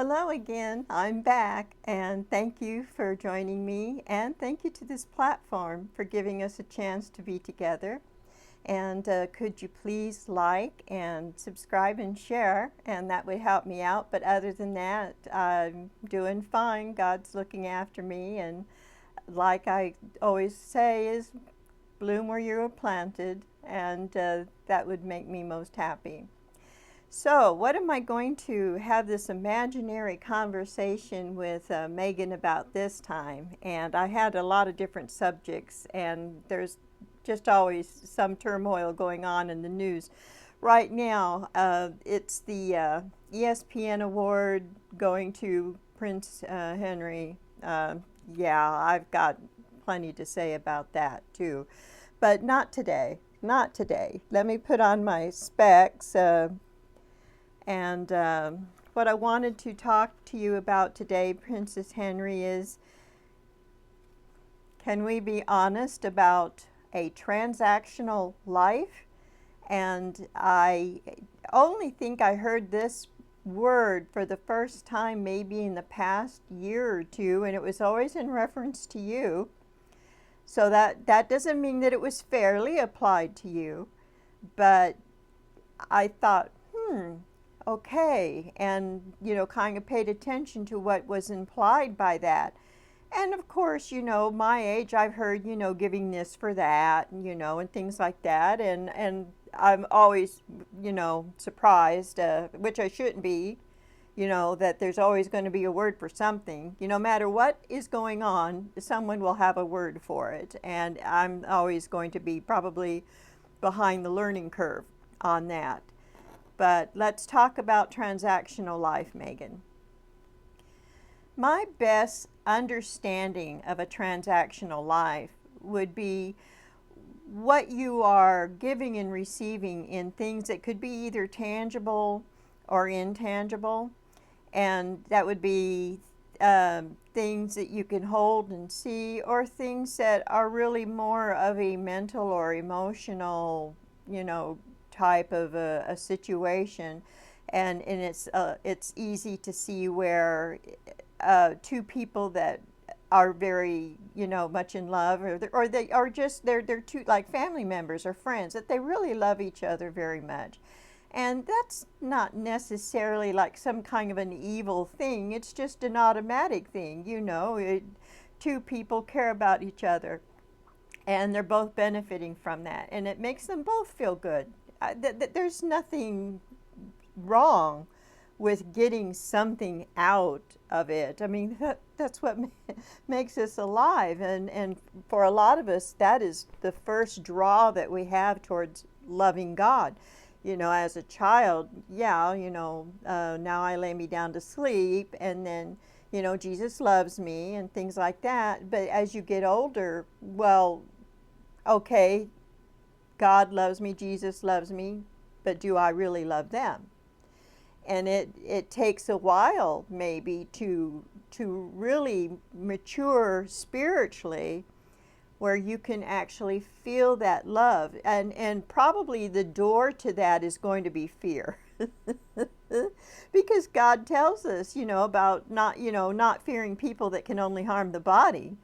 Hello again. I'm back, and thank you for joining me, and thank you to this platform for giving us a chance to be together. And could you please like and subscribe and share, and that would help me out. But other than that, I'm doing fine. God's looking after me, and like I always say, is bloom where you were planted, and that would make me most happy. So, what am I going to have this imaginary conversation with Megan about this time? And I had a lot of different subjects, and there's just always some turmoil going on in the news. Right now, it's the ESPN award going to Prince Henry. Yeah, I've got plenty to say about that too. But not today. Not today. Let me put on my specs. And what I wanted to talk to you about today, Princess Henry, is can we be honest about a transactional life? And I only think I heard this word for the first time maybe in the past year or two, and it was always in reference to you. So that doesn't mean that it was fairly applied to you, but I thought, okay, and kind of paid attention to what was implied by that. And of course, my age, I've heard, giving this for that, and things like that. And I'm always, surprised, which I shouldn't be, that there's always going to be a word for something. No matter what is going on, someone will have a word for it. And I'm always going to be probably behind the learning curve on that. But let's talk about transactional life, Megan. My best understanding of a transactional life would be what you are giving and receiving in things that could be either tangible or intangible. And that would be things that you can hold and see, or things that are really more of a mental or emotional, type of a situation. And it's easy to see where two people that are very much in love, or they are just they're two, like family members or friends, that they really love each other very much. And that's not necessarily like some kind of an evil thing. It's just an automatic thing. Two people care about each other, and they're both benefiting from that, and it makes them both feel good. There's nothing wrong with getting something out of it. I mean, that's what makes us alive. And for a lot of us, that is the first draw that we have towards loving God. As a child, now I lay me down to sleep, and then, Jesus loves me and things like that. But as you get older, well, okay, God loves me, Jesus loves me, but do I really love them? And it takes a while maybe to really mature spiritually, where you can actually feel that love. And probably the door to that is going to be fear. Because God tells us, about not fearing people that can only harm the body,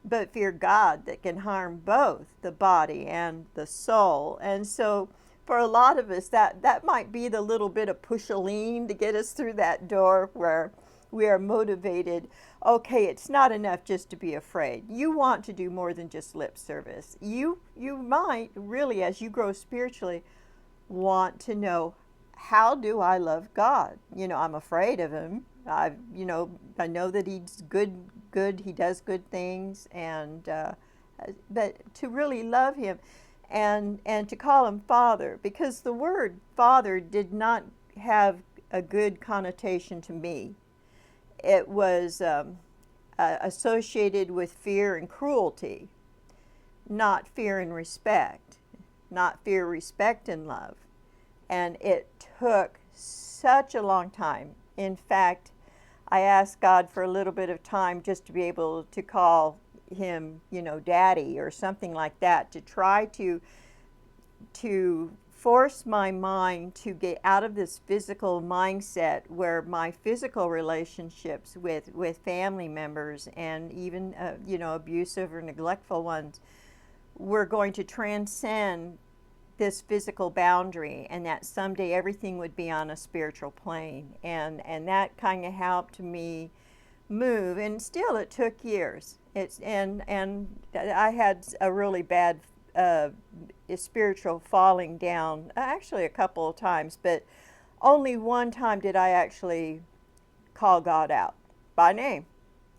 but fear God that can harm both the body and the soul. And so for a lot of us, that might be the little bit of push-a-lean to get us through that door, where we are motivated. Okay, it's not enough just to be afraid. You want to do more than just lip service. You might really, as you grow spiritually, want to know, how do I love God? I'm afraid of him. I know that he's good. He does good things, and but to really love him, and to call him Father, because the word Father did not have a good connotation to me. It was associated with fear and cruelty, not fear and respect, not fear, respect, and love. And it took such a long time. In fact, I asked God for a little bit of time just to be able to call him, Daddy or something like that, to try to force my mind to get out of this physical mindset where my physical relationships with family members and even abusive or neglectful ones were going to transcend this physical boundary, and that someday everything would be on a spiritual plane, and that kind of helped me move. And still, it took years. And I had a really bad spiritual falling down, actually a couple of times, but only one time did I actually call God out by name.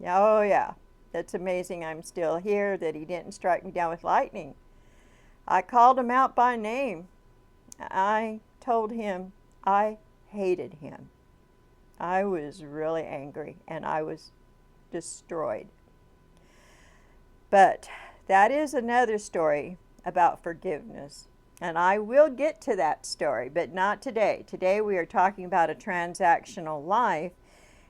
Oh yeah, that's amazing. I'm still here, that he didn't strike me down with lightning. I called him out by name. I told him I hated him. I was really angry and I was destroyed. But that is another story about forgiveness. And I will get to that story, but not today. Today we are talking about a transactional life.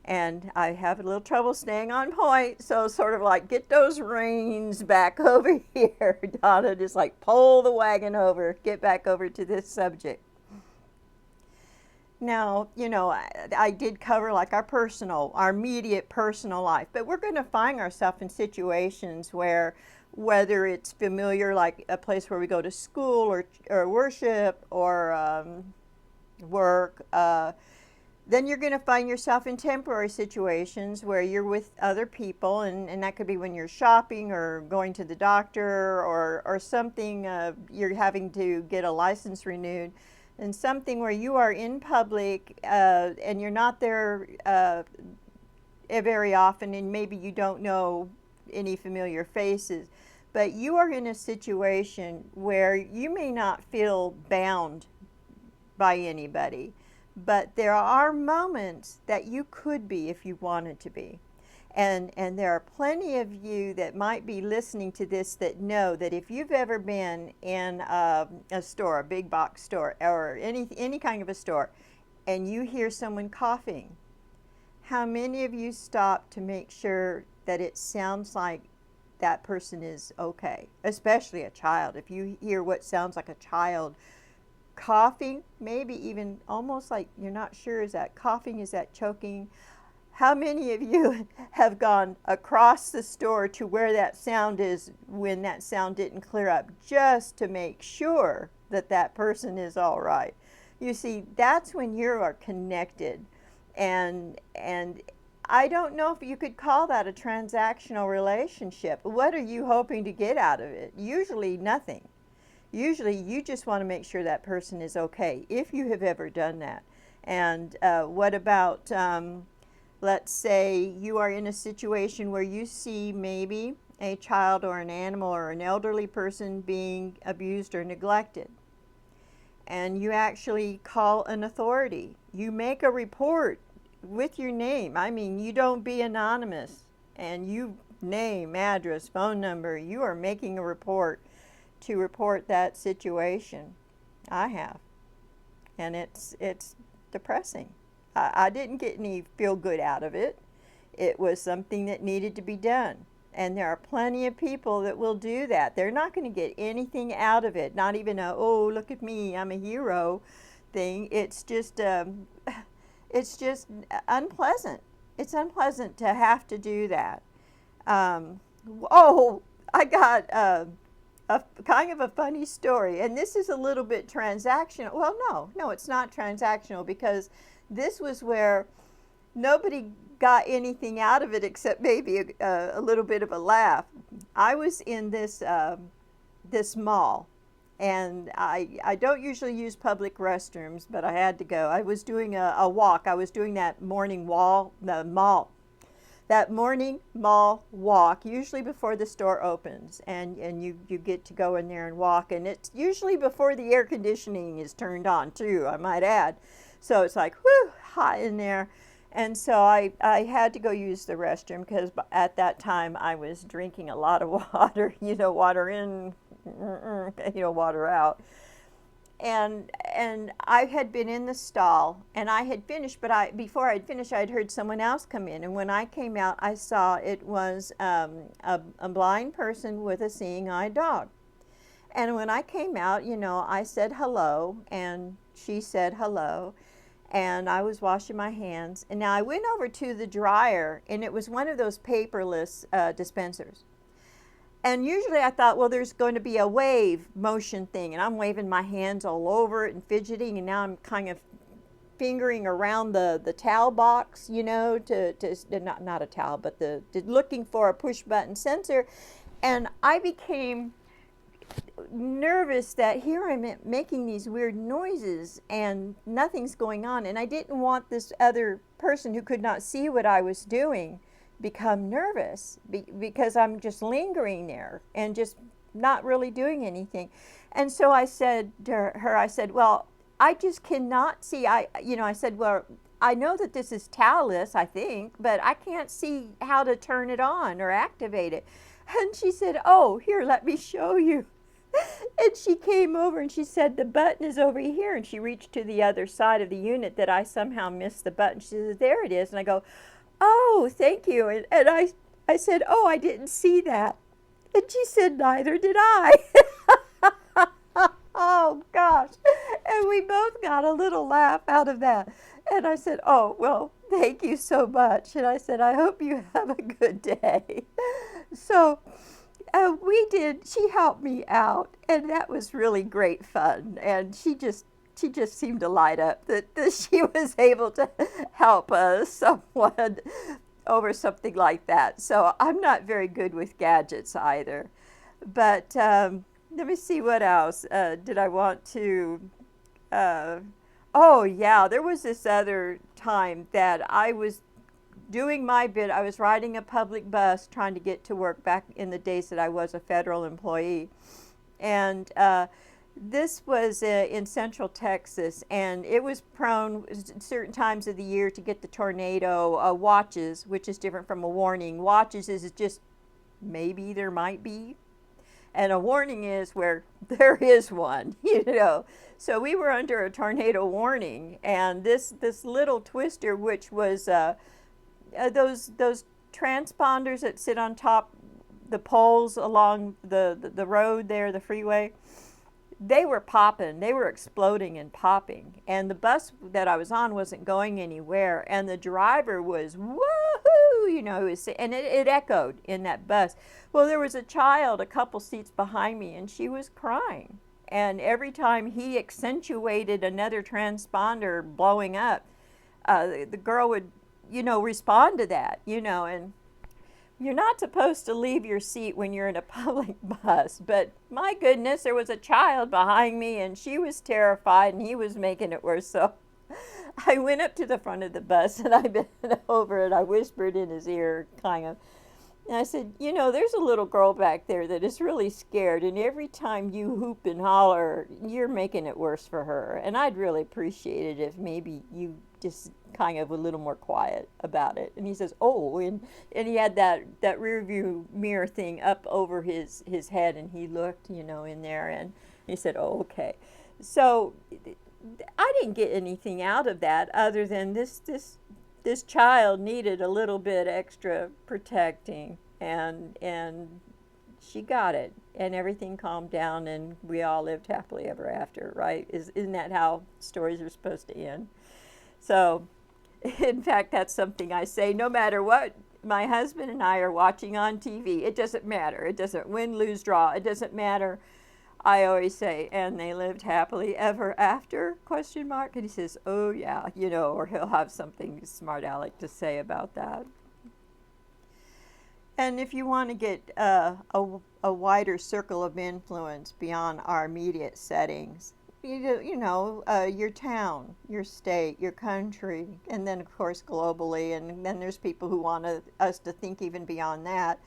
And I have a little trouble staying on point, so sort of like get those reins back over here, Donna, just like pull the wagon over, get back over to this subject. Now, I did cover like our immediate personal life, but we're going to find ourselves in situations where, whether it's familiar, like a place where we go to school or worship or work, then you're going to find yourself in temporary situations where you're with other people, and that could be when you're shopping or going to the doctor or something, you're having to get a license renewed, and something where you are in public and you're not there very often, and maybe you don't know any familiar faces, but you are in a situation where you may not feel bound by anybody. But there are moments that you could be if you wanted to be. And there are plenty of you that might be listening to this that know that if you've ever been in a store, a big box store, or any kind of a store, and you hear someone coughing, how many of you stop to make sure that it sounds like that person is okay? Especially a child. If you hear what sounds like a child coughing, maybe even almost like you're not sure, is that coughing, is that choking? How many of you have gone across the store to where that sound is when that sound didn't clear up, just to make sure that that person is all right? You see, that's when you are connected, and I don't know if you could call that a transactional relationship. What are you hoping to get out of it? Usually nothing. Usually you just want to make sure that person is okay, if you have ever done that. And what about, let's say you are in a situation where you see maybe a child or an animal or an elderly person being abused or neglected, and you actually call an authority. You make a report with your name. I mean, you don't be anonymous, and you name, address, phone number. You are making a report to report that situation. I have, and it's depressing. I didn't get any feel good out of it. It was something that needed to be done, and there are plenty of people that will do that. They're not going to get anything out of it, not even a, oh, look at me, I'm a hero thing. It's just unpleasant. It's unpleasant to have to do that. I got a kind of a funny story, and this is a little bit transactional. Well, no, it's not transactional, because this was where nobody got anything out of it except maybe a little bit of a laugh. I was in this mall, and I don't usually use public restrooms, but I had to go. I was doing a walk. I was doing that morning morning mall walk, usually before the store opens, and you get to go in there and walk, and it's usually before the air conditioning is turned on too, I might add. So it's like, whew, hot in there. And so I had to go use the restroom, because at that time I was drinking a lot of water, water in, water out. And I had been in the stall, and I had finished, but before I'd finished, I'd heard someone else come in, and when I came out, I saw it was a blind person with a seeing eye dog. And when I came out, I said hello, and she said hello, and I was washing my hands. And now I went over to the dryer, and it was one of those paperless dispensers. And usually I thought, well, there's going to be a wave motion thing, and I'm waving my hands all over it and fidgeting, and now I'm kind of fingering around the towel box, to not a towel, but looking for a push button sensor. And I became nervous that here I'm making these weird noises and nothing's going on, and I didn't want this other person who could not see what I was doing become nervous because I'm just lingering there and just not really doing anything. And so I said to her, I said, well, I just cannot see. I said, well, I know that this is towelless, I think, but I can't see how to turn it on or activate it. And she said, oh, here, let me show you. And she came over and she said, the button is over here. And she reached to the other side of the unit that I somehow missed the button. She said, there it is. And I go, oh, thank you. And I said, oh, I didn't see that. And she said, neither did I. Oh, gosh. And we both got a little laugh out of that. And I said, oh, well, thank you so much. And I said, I hope you have a good day. So she helped me out, and that was really great fun. And she just seemed to light up that she was able to help someone over something like that. So I'm not very good with gadgets either. But let me see what else. Did I want to? Oh, yeah, there was this other time that I was doing my bit. I was riding a public bus trying to get to work back in the days that I was a federal employee. And this was in central Texas, and it was prone certain times of the year to get the tornado watches, which is different from a warning. Watches is just maybe there might be, and a warning is where there is one, So we were under a tornado warning, and this little twister, which was those transponders that sit on top the poles along the road there, the freeway, they were popping, they were exploding and popping, and the bus that I was on wasn't going anywhere, and the driver was woohoo, and it echoed in that bus. Well, there was a child a couple seats behind me, and she was crying, and every time he accentuated another transponder blowing up, the girl would respond to that, and you're not supposed to leave your seat when you're in a public bus, but my goodness, there was a child behind me, and she was terrified, and he was making it worse. So I went up to the front of the bus, and I bent over, and I whispered in his ear, kind of, and I said, there's a little girl back there that is really scared, and every time you hoop and holler, you're making it worse for her, and I'd really appreciate it if maybe you just kind of a little more quiet about it. And he says, oh, and he had that rear view mirror thing up over his head, and he looked, in there, and he said, oh, okay. So I didn't get anything out of that other than this child needed a little bit extra protecting, and she got it, and everything calmed down, and we all lived happily ever after, right? Isn't that how stories are supposed to end? So, in fact, that's something I say, no matter what my husband and I are watching on TV, it doesn't matter. It doesn't win, lose, draw. It doesn't matter. I always say, and they lived happily ever after, ? And he says, oh, yeah, or he'll have something smart aleck to say about that. And if you want to get a wider circle of influence beyond our immediate settings, your town, your state, your country, and then, of course, globally. And then there's people who want us to think even beyond that.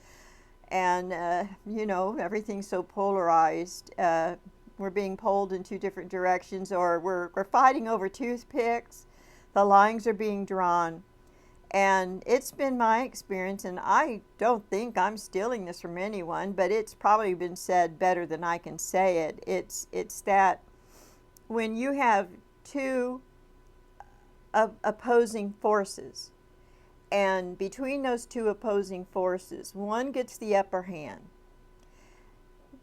And, everything's so polarized. We're being pulled in two different directions, or we're fighting over toothpicks. The lines are being drawn. And it's been my experience, and I don't think I'm stealing this from anyone, but it's probably been said better than I can say it. It's that when you have two opposing forces, and between those two opposing forces, one gets the upper hand,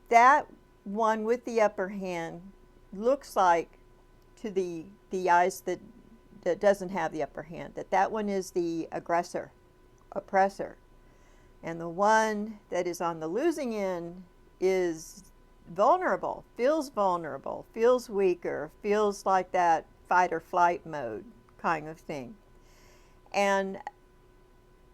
that one with the upper hand looks like to the eyes that doesn't have the upper hand, that one is the aggressor, oppressor. And the one that is on the losing end is vulnerable, feels weaker, feels like that fight or flight mode kind of thing. And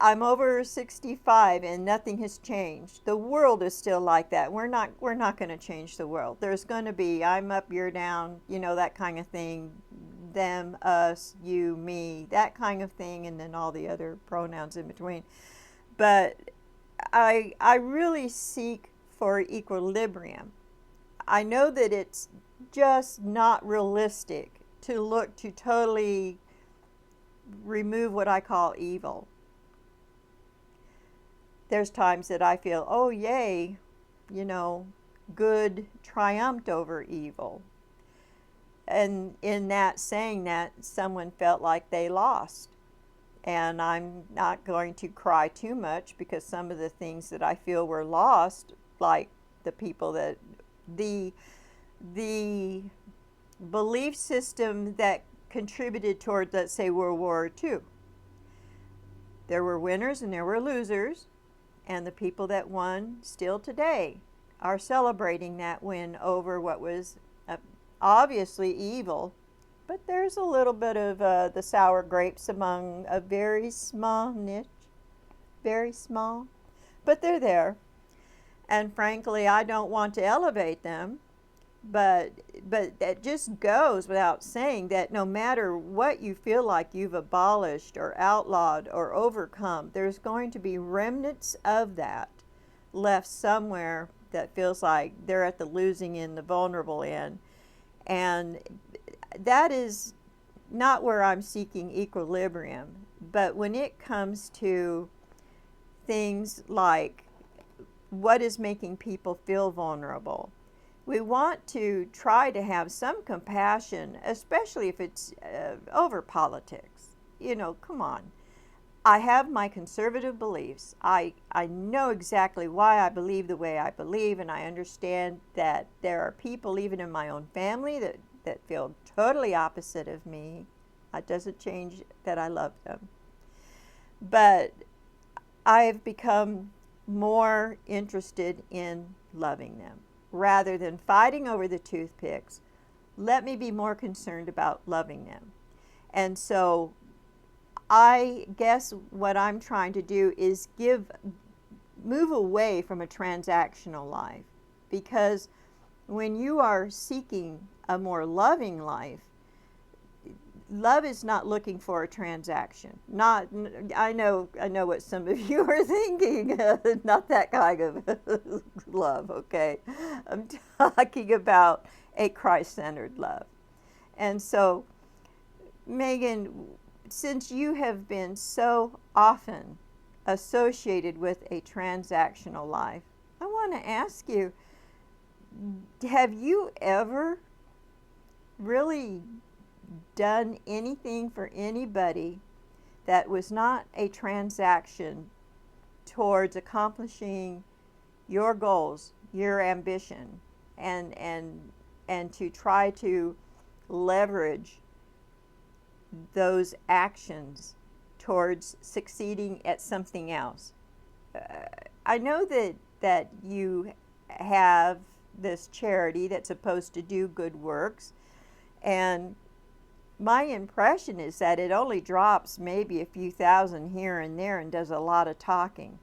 I'm over 65 and nothing has changed. The world is still like that. We're not going to change the world. There's going to be I'm up, you're down, that kind of thing. Them, us, you, me, that kind of thing, and then all the other pronouns in between. But I really seek for equilibrium. I know that it's just not realistic to look to totally remove what I call evil. There's times that I feel, oh yay, good triumphed over evil. And in that saying that, someone felt like they lost. And I'm not going to cry too much because some of the things that I feel were lost, like the people that, the belief system that contributed toward, let's say, World War II. There were winners and there were losers. And the people that won still today are celebrating that win over what was obviously evil. But there's a little bit of the sour grapes among a very small niche. Very small. But they're there. And frankly, I don't want to elevate them. But that just goes without saying that no matter what you feel like you've abolished or outlawed or overcome, there's going to be remnants of that left somewhere that feels like they're at the losing end, the vulnerable end. And that is not where I'm seeking equilibrium. But when it comes to things like what is making people feel vulnerable, we want to try to have some compassion, especially if it's over politics. Come on. I have my conservative beliefs. I know exactly why I believe the way I believe, and I understand that there are people, even in my own family, that feel totally opposite of me. It doesn't change that I love them. But I have become more interested in loving them. Rather than fighting over the toothpicks, let me be more concerned about loving them. And so I guess what I'm trying to do is move away from a transactional life. Because when you are seeking a more loving life, love is not looking for a transaction. I know what some of you are thinking. Not that kind of love, okay? I'm talking about a Christ-centered love. And so, Megan, since you have been so often associated with a transactional life, I want to ask you, have you ever really done anything for anybody that was not a transaction towards accomplishing your goals, your ambition, and to try to leverage those actions towards succeeding at something else? I know that you have this charity that's supposed to do good works, and my impression is that it only drops maybe a few thousand here and there and does a lot of talking.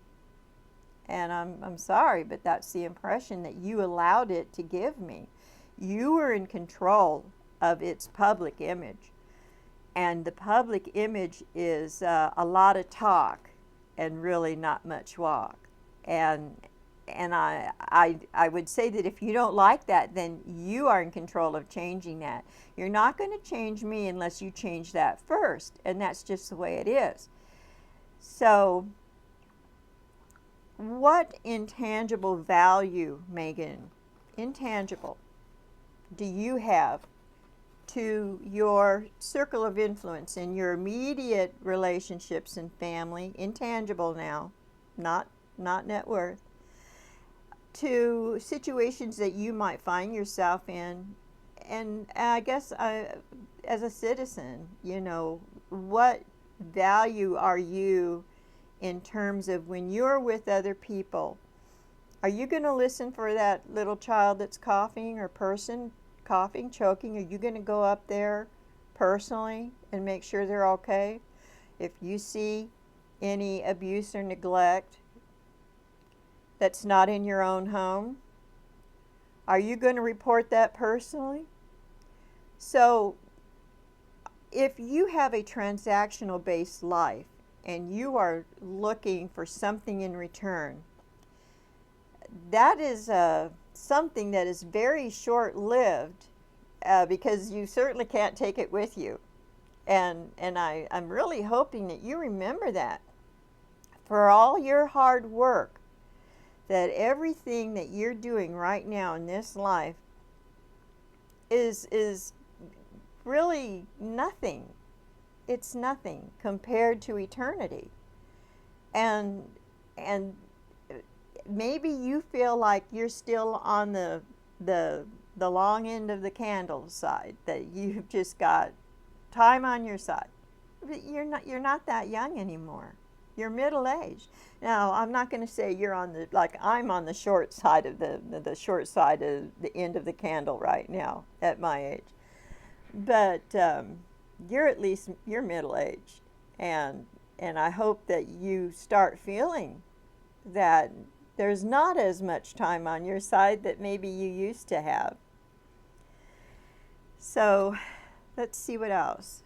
And I'm sorry, but that's the impression that you allowed it to give me. You were in control of its public image. And the public image is a lot of talk and really not much walk. And I would say that if you don't like that, then you are in control of changing that. You're not going to change me unless you change that first, and that's just the way it is. So, what intangible value, Megan, intangible, do you have to your circle of influence in your immediate relationships and family, intangible now, not net worth? to situations that you might find yourself in. And I guess as a citizen, you know, what value are you in terms of when you're with other people? Are you going to listen for that little child that's coughing or person coughing, choking? Are you going to go up there personally and make sure they're okay? If you see any abuse or neglect that's not in your own home, are you going to report that personally? So if you have a transactional based life and you are looking for something in return, that is something that is very short-lived, because you certainly can't take it with you. And I'm really hoping that you remember that for all your hard work, that everything that you're doing right now in this life is really nothing. It's nothing compared to eternity. And maybe you feel like you're still on the long end of the candle side, that you've just got time on your side. But you're not that young anymore. You're middle-aged. Now, I'm not going to say you're on the, like I'm on the short side of the short side of the end of the candle right now at my age. But you're middle-aged, and I hope that you start feeling that there's not as much time on your side that maybe you used to have. So let's see what else.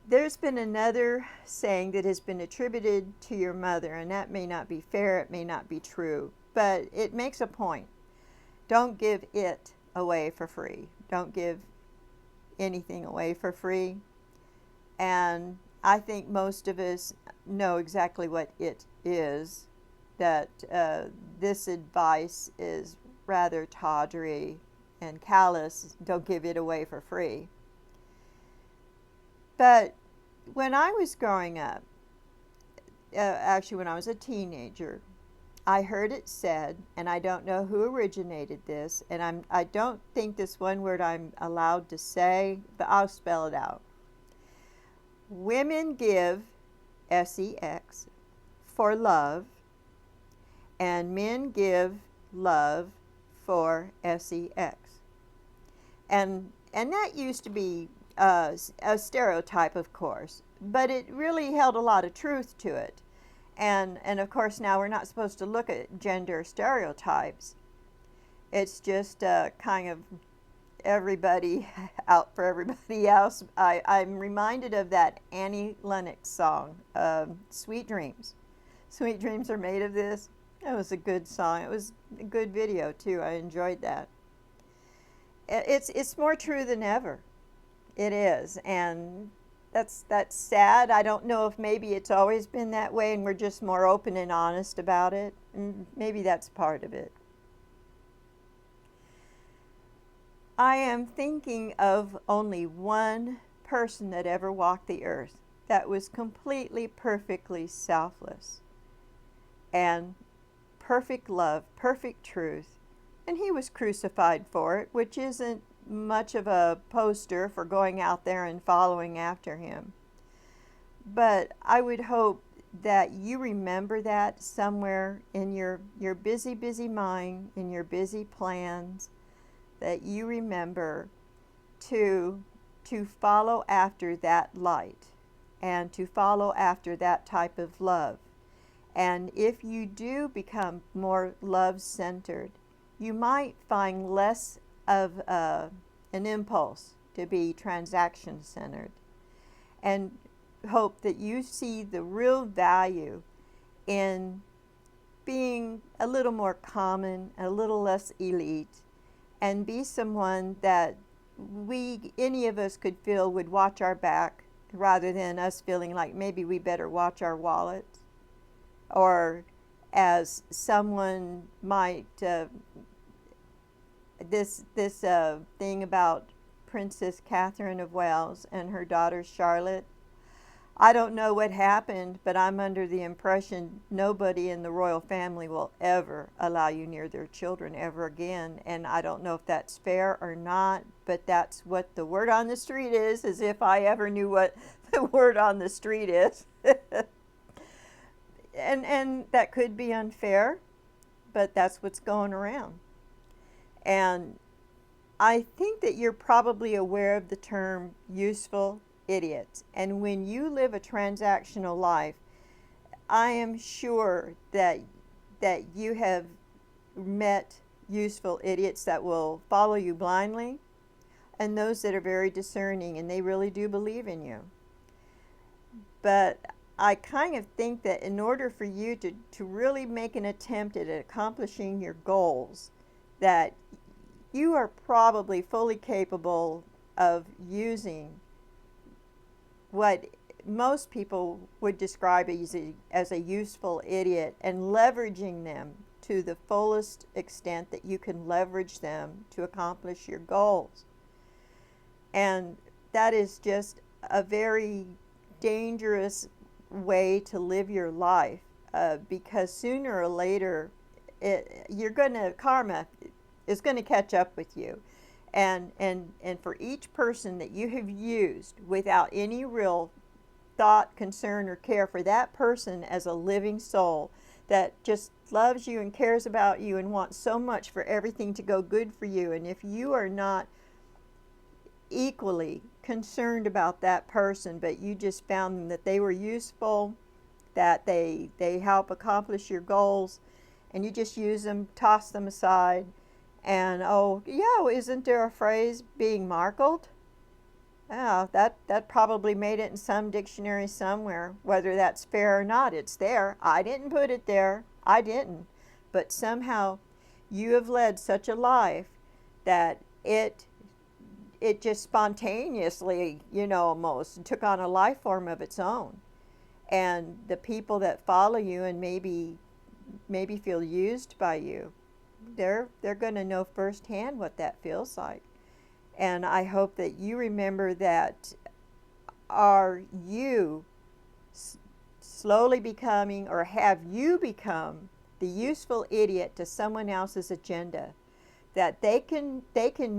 There's been another saying that has been attributed to your mother, and that may not be fair, it may not be true, but it makes a point. Don't give it away for free. Don't give anything away for free. And I think most of us know exactly what it is, that this advice is rather tawdry and callous. Don't give it away for free. But when I was growing up, actually when I was a teenager, I heard it said, and I don't know who originated this, and I don't think this one word I'm allowed to say, but I'll spell it out. Women give, sex, for love, and men give love for sex. And that used to be a stereotype, of course, but it really held a lot of truth to it. And of course now we're not supposed to look at gender stereotypes. It's just kind of everybody out for everybody else. I'm reminded of that Annie Lennox song, Sweet Dreams. Sweet Dreams are made of this. It was a good song. It was a good video too. I enjoyed that. It's more true than ever. It is, and that's sad. I don't know if maybe it's always been that way and we're just more open and honest about it. Maybe that's part of it. I am thinking of only one person that ever walked the earth that was completely, perfectly selfless and perfect love, perfect truth, and he was crucified for it, which isn't much of a poster for going out there and following after him. But I would hope that you remember that somewhere in your busy, busy mind, in your busy plans, that you remember to follow after that light and to follow after that type of love. And if you do become more love-centered, you might find less of an impulse to be transaction-centered, and hope that you see the real value in being a little more common, a little less elite, and be someone that any of us could feel would watch our back, rather than us feeling like maybe we better watch our wallet. Or as someone might, this thing about Princess Catherine of Wales and her daughter Charlotte, I don't know what happened, but I'm under the impression nobody in the royal family will ever allow you near their children ever again. And I don't know if that's fair or not, but that's what the word on the street is, as if I ever knew what the word on the street is. And that could be unfair, but that's what's going around. And I think that you're probably aware of the term useful idiots. And when you live a transactional life, I am sure that you have met useful idiots that will follow you blindly, and those that are very discerning and they really do believe in you. But I kind of think that in order for you to really make an attempt at accomplishing your goals, that you are probably fully capable of using what most people would describe as a useful idiot and leveraging them to the fullest extent that you can leverage them to accomplish your goals. And that is just a very dangerous way to live your life, because sooner or later karma is going to catch up with you. And for each person that you have used without any real thought, concern, or care for that person as a living soul that just loves you and cares about you and wants so much for everything to go good for you, and if you are not equally concerned about that person, but you just found them that they were useful, that they help accomplish your goals, and you just use them, toss them aside, and oh yeah, isn't there a phrase, being markled? Yeah, that probably made it in some dictionary somewhere. Whether that's fair or not, it's there. I didn't put it there. I didn't. But somehow you have led such a life that it just spontaneously, almost took on a life form of its own. And the people that follow you and maybe feel used by you, they're going to know firsthand what that feels like. And I hope that you remember that, are you slowly becoming, or have you become, the useful idiot to someone else's agenda? That they can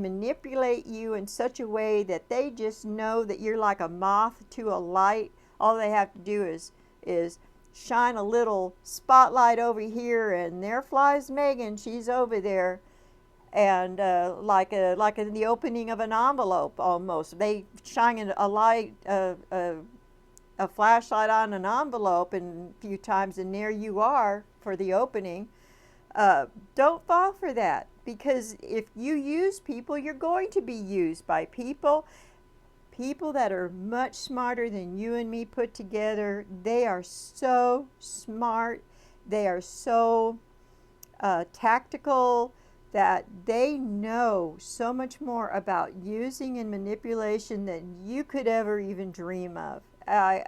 manipulate you in such a way that they just know that you're like a moth to a light. All they have to do is shine a little spotlight over here, and there flies Megan. She's over there. And like in the opening of an envelope, almost they shine a light, a flashlight on an envelope, and a few times, and there you are for the opening. Don't fall for that, because if you use people, you're going to be used by people that are much smarter than you and me put together. They are so smart. They are so tactical, that they know so much more about using and manipulation than you could ever even dream of. I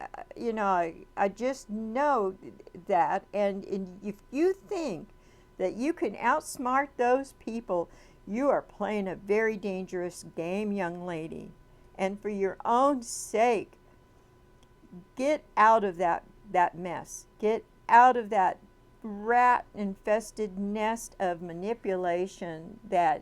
just know that, and if you think that you can outsmart those people, you are playing a very dangerous game, young lady. And for your own sake, get out of that mess. Get out of that rat-infested nest of manipulation that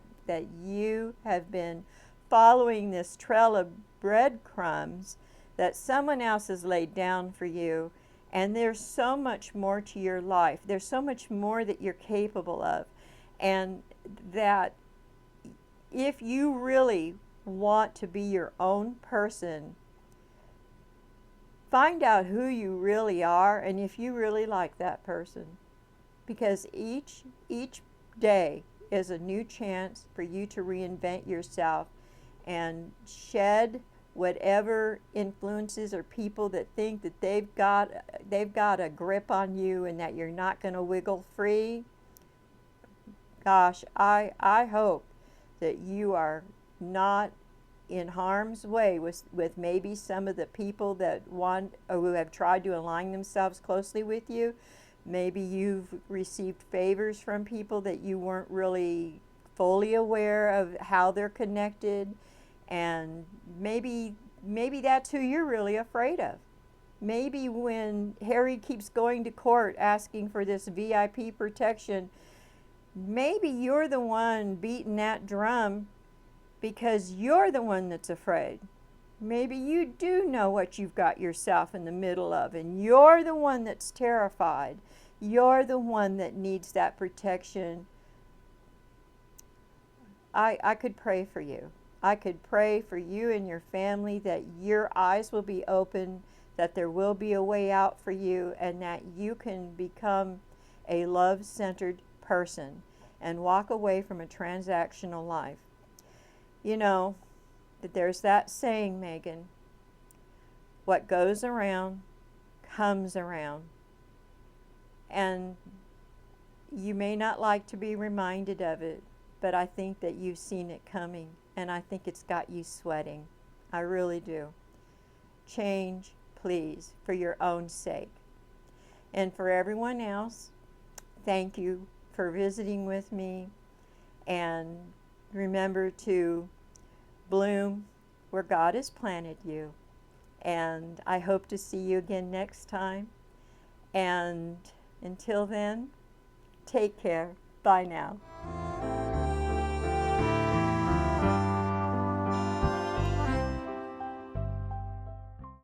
you have been following, this trail of breadcrumbs that someone else has laid down for you. And there's so much more to your life. There's so much more that you're capable of. And that if you really want to be your own person, find out who you really are and if you really like that person. Because each day is a new chance for you to reinvent yourself and shed whatever influences or people that think that they've got a grip on you and that you're not going to wiggle free. Gosh, I hope that you are not in harm's way with maybe some of the people that want or who have tried to align themselves closely with you. Maybe you've received favors from people that you weren't really fully aware of how they're connected, and maybe that's who you're really afraid of. Maybe when Harry keeps going to court asking for this VIP protection, maybe you're the one beating that drum because you're the one that's afraid. Maybe you do know what you've got yourself in the middle of, and you're the one that's terrified. You're the one that needs that protection. I could pray for you. I could pray for you and your family that your eyes will be open, that there will be a way out for you, and that you can become a love-centered person and walk away from a transactional life. You know, that there's that saying, Megan, what goes around comes around. And you may not like to be reminded of it, but I think that you've seen it coming, and I think it's got you sweating. I really do. Change, please, for your own sake. And for everyone else, thank you for visiting with me, and remember to bloom where God has planted you. And I hope to see you again next time. And until then, take care. Bye now.